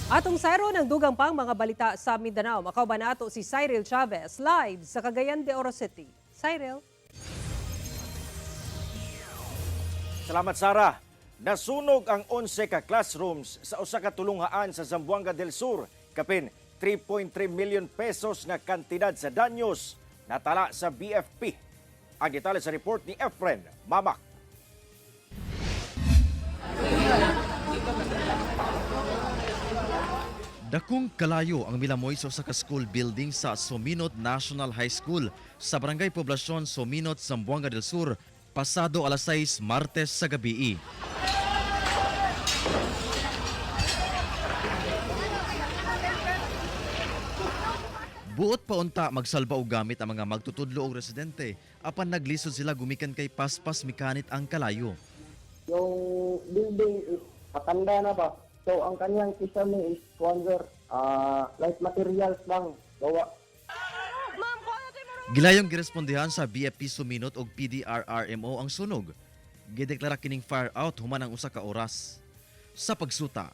Atong sayro ng dugang pang mga balita sa Mindanao. Makauban nato si Cyril Chavez live sa Cagayan de Oro City. Cyril. Salamat, Sarah. Nasunog ang 11 ka classrooms sa usa ka tulunghaan sa Zamboanga del Sur. Kapin 3.3 million pesos nga kantidad sa danyos natala sa BFP. Ang detalye sa report ni Efren Mamak. Dakong kalayo ang milamoy sa usa ka school building sa Sominot National High School sa Barangay Poblasyon Sominot, Zamboanga del Sur pasado alas 6 Martes sa gabi. Buot pa unta magsalba og gamit ang mga magtutudlo og residente apan naglisod sila gumikan kay paspas mikanit ang kalayo. Yung building is matanda na ba? So ang kanyang kisame is light materials lang. Gawa. Gilayong girespondihan sa BFP Suminot og PDRRMO ang sunog. Gideklara kining fire out human ang usa ka oras. Sa pagsuta,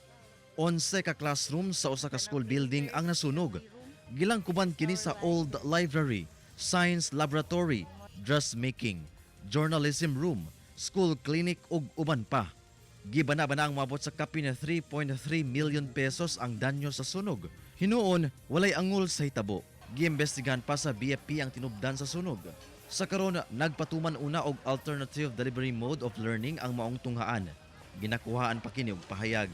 11 ka classroom sa usa ka school building ang nasunog. Gilangkuban kini sa old library, science laboratory, dressmaking, journalism room, school clinic ug uban pa. Gibana-bana ang mabot sa kapi na 3.3 million pesos ang danyo sa sunog. Hinuon, walay angol sa hitabo. Giimbestigahan pa sa BFP ang tinubdan sa sunog. Sa karon, nagpatuman una og alternative delivery mode of learning ang maong tunghaan. Ginakuhaan pa kini og pahayag.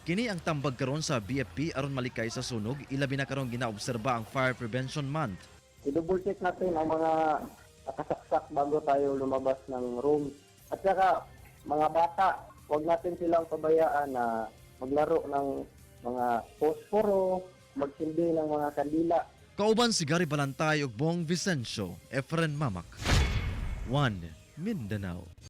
Kini ang tambag karon sa BFP aron malikay sa sunog, ilabi na karon ginaobserba ang Fire Prevention Month. I-double check natin ang mga nakasaksak bago tayo lumabas ng room. At saka mga bata, huwag natin silang pabayaan na maglaro ng mga posporo, magsindi ng mga kandila. Kauban si Gary Balantay ug Bong Vicencio, Efren Mamak. 1 Mindanao.